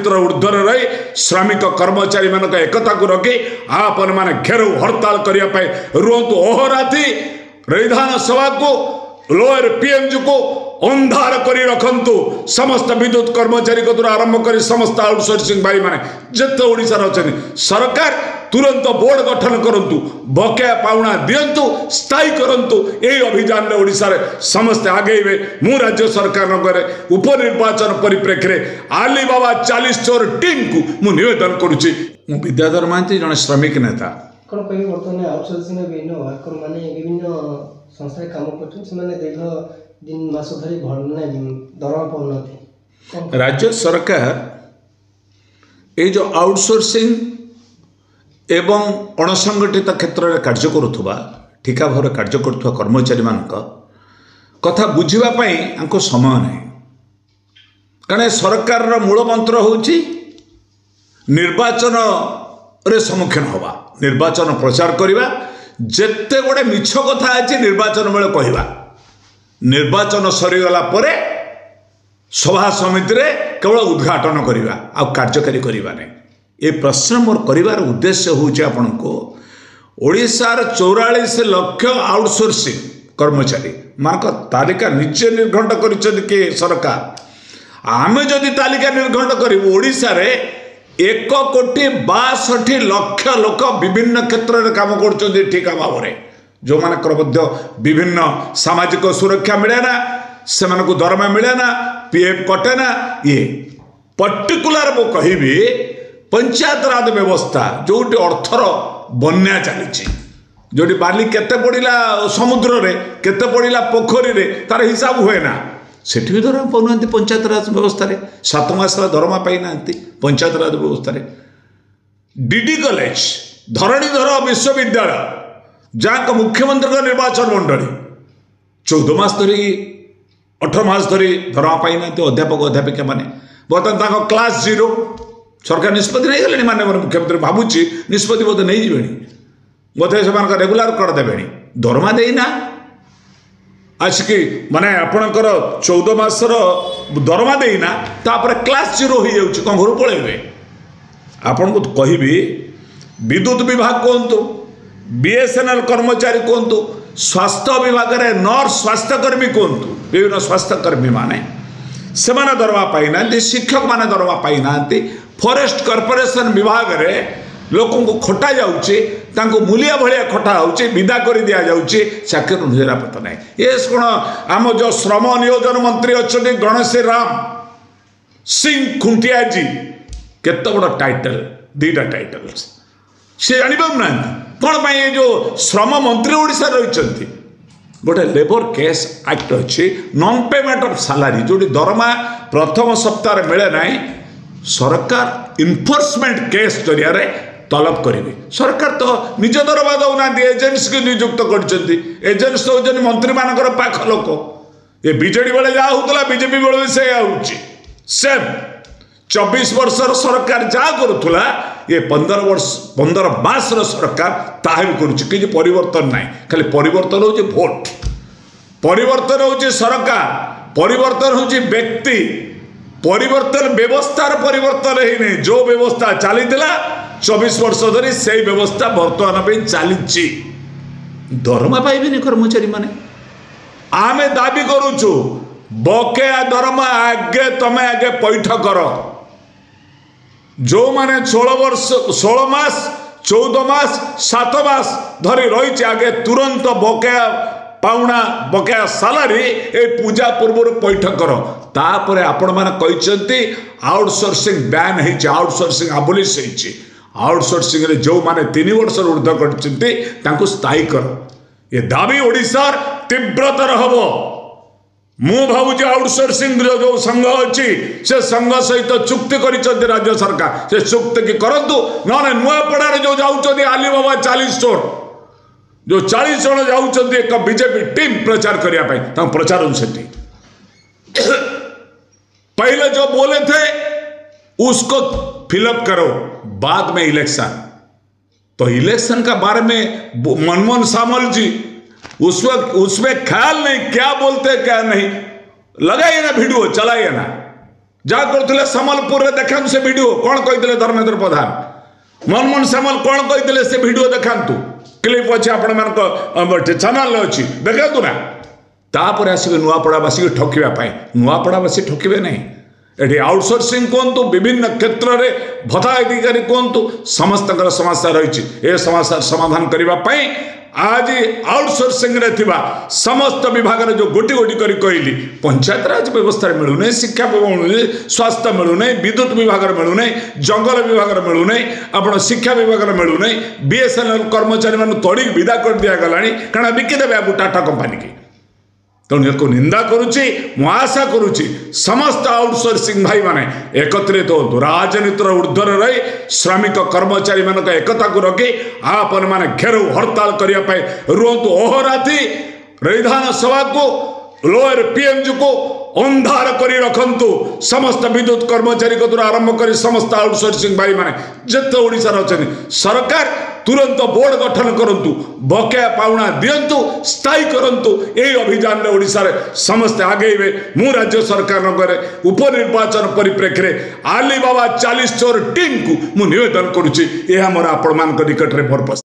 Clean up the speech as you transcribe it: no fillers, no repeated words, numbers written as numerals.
राजनीतिर ऊर्ध्वर रही श्रमिक कर्मचारी मान एकता को रखी आपन मान घेराव हड़ताल करने रुहतु अहोराति विधानसभा को लोअर पीएमजी को अंधार करी रखंतु समस्त विद्युत कर्मचारी को आरंभ कर समस्त आउटसोर्सिंग भाई माने जिते ओडिशार अच्छे सरकार तुरंत बोर्ड गठन करंतु बकेया पाउना दियंतु स्थायी करंतु यही अभियान में ओडिशा रे समस्त आगेबे मु राज्य सरकार उपनिर्वाचन परिप्रेक्षी में आली बाबा 40 चोर टीम को मु निवेदन करुछि। मु विद्याधर महांती जने श्रमिक नेता कोन कहि वर्तमान आउटसोर्सिंग विभिन्न वर्कर माने विभिन्न संस्था काम करछन से माने दीर्घ दिन मास धरी भरना दरमा पाउनथि राज्य सरकार ए जो आउटसोर्सिंग एवं अणसंगठित क्षेत्र में कार्य करुवा ठिका भाव कार्य करुवा कर्मचारी मान कथा बुझापी समय ना कारण सरकार मूल मंत्र हूँ निर्वाचन रे सम्मुखीन हवा निर्वाचन प्रचार करवा जेते गोटे मिछ कथा अच्छे निर्वाचन बेले कहवा निर्वाचन सरीगला परे सभा समिति रे केवल उद्घाटन करवा आ कार्यकारी करवा नहीं। ये प्रश्न मोर करिवार उद्देश्य हूँ आपण को ओडिशार 44 लाख आउटसोर्सिंग कर्मचारी मान तालिका निजे निर्घंट कर सरकार आमे जदि तालिका निर्घंट करूँ ओडिशा रे 1,62,00,000 लोक विभिन्न क्षेत्र में काम कर ठिका भाव में जो मानकर विभिन्न सामाजिक सुरक्षा मिले ना से दरमा मिले ना पीएफ कटे ना ये पर्टिकुलर मु कहि पंचायत राज व्यवस्था जोटी अर्थर बन्या चली जोटी बाली केते पड़ा समुद्र रे केते पड़ा पोखरी रे तार हिसाब हुए ना सेठी भी दरमा पाऊना पंचायत राज व्यवस्था रे 7 मास दरमा पाईना पंचायत राज व्यवस्था रे डीडी कॉलेज धरणीधर विश्वविद्यालय जहाँ मुख्यमंत्री निर्वाचन मंडली 14 मास धरी 18 मास धरी दरमा पाईना अध्यापक अध्यापिका मैंने बर्तमान क्लास 0 सरकार निष्पत्ति नहीं गले माननीय मुख्यमंत्री भावुची निष्पत्ति बोधे नहीं जीवे बोधे से रेगुलार करदेवे दरमा देना आसिकी माने आपणकर 14 मासर दरमा देना तापर क्लास 0 हो जाऊँ कौन घर पलैबे आपन को कहबी विद्युत विभाग कहतु बीएसएनएल कर्मचारी कहतु स्वास्थ्य विभाग रे नर्स स्वास्थ्यकर्मी कहतु विभिन्न स्वास्थ्यकर्मी माने सेमाने दरमा पाई ना शिक्षक माने दरमा पाई ना फॉरेस्ट कॉर्पोरेशन विभाग रे लोक को खटा जाऊँचे मूलिया भाया खटा होचे विदा कर दि जाऊँचे चाकरी निरापत्ता ना ये कौन आम जो श्रम नियोजन मंत्री अच्छा गणेश राम सिंह खुंटिया जी केत बड़ टाइटल 2टा टाइटल सी जानी पाऊना कौन ये जो श्रम मंत्री ओडिशा रही गोटे लेबर केस एक्ट अच्छी नॉन पेमेंट ऑफ सैलरी जो दरमा प्रथम सप्ताह मिले ना सरकार इनफोर्समेंट केस जरिया तलब करेंगे सरकार तो निज दरमा दौना एजेंट्स को नियुक्त कर एजेंट्स तो होती मंत्री मानकर पाख लोक ये बीजेडी बेले जहाँ होता बीजेपी बेले से सेम 24 वर्षर सरकार जहाँ करुला ये 15 मासर सरकार ताहा भी करुच्ची परिवर्तन ना खाली परिवर्तन हो भोट परिवर्तन हो सरकार परिवर्तन हो व्यक्ति परिवर्तन व्यवस्थार परिवर्तन ही नहीं जो व्यवस्था चली 24 वर्ष धरी से व्यवस्था बर्तमान चली दरमा पाइबे कर्मचारी माने आमे दाबी करुचु बकेया दरमा आगे तमे आगे पैठ कर जो माने 16 मास 14 मास 7 मास धरी रही आगे तुरंत बकेया पाउना बकेया सालारी ए पूजा पूर्व पैठ कर तापर आपण माने कहते आउटसोर्सिंग बैन है आउटसोर्सिंग आबोलिश है आउटसोर्सिंग रे जो माने 3 वर्ष ऊर्ध्व कर स्थायी कर ये दाबी ओडिशार तीव्रतर हम मु भावुची आउटसोर्सिंग जो संघ अच्छी से संघ सहित चुक्ति कर राज्य सरकार से चुक्ति की करंतु ना नुआपड़ा जो जाऊँ आलीबाबा 40 स्टोर जो 40 जन जाऊँ एक बीजेपी टीम प्रचार करने प्रचार से पहले जो बोले थे उसको फिलअप करो बाद में इलेक्शन तो इलेक्शन का बारे में मनमोहन सामल जी उसमें ख्याल नहीं क्या बोलते क्या नहीं लगाइए ना वीडियो चलाइए ना जहाँ करते सम्बलपुर में देखा से वीडियो कौन कहते धर्मेंद्र प्रधान मनमोहन सामल कौन कहते से वीडियो देखा क्लिप अच्छे आपण चैनल अच्छी देखा ना तापर आसिक नुआपड़ावासी ठकिवाई नुआपड़ावासी ठकिबे नहीं एटी आउटसोर्सिंग कहतु विभिन्न क्षेत्र में भत्ता अधिकारी कहतु समस्त समस्या रही ए समस्या समाधान करने आज आउटसोर्सिंग रे थिबा समस्त विभाग जो गोटी गोटी करी कहली पंचायत राज व्यवस्था मिलूना शिक्षा मिलूना स्वास्थ्य मिलूना विद्युत विभाग मिलूना जंगल विभाग मिलूना आपण शिक्षा विभाग मिलूना बीएसएनएल कर्मचारी मान तड़ी विदा कर दिया गलानी कारण बिकिदेवे आपको टाटा कंपनी की तेणु एक निंदा करुच्ची मु आशा करुच्ची समस्त आउटसोर्सिंग भाई माने एकत्रित हो राजनीतिर ऊर्ध्वर रही श्रमिक कर्मचारी मान एकता को रखी आपन माने घेराव हड़ताल करने रुहतु अहोराति विधानसभा को लोअर पीएमजी को अंधार करी रखंतु समस्त विद्युत कर्मचारी को आरंभ कर समस्त आउटसोर्सिंग भाई माने जिते ओडिशा अच्छा सरकार तुरंत बोर्ड गठन करंतु बकेया पाउना दियंतु स्थायी करंतु यही अभियान में ओडिशा रे समस्त आगेबे मु राज्य सरकार नगरे उपनिर्वाचन परिप्रेक्षी रे आली बाबा 40 चोर टीम को मु निवेदन करुच्ची यह मोर आपण मान निकट रे भरपस।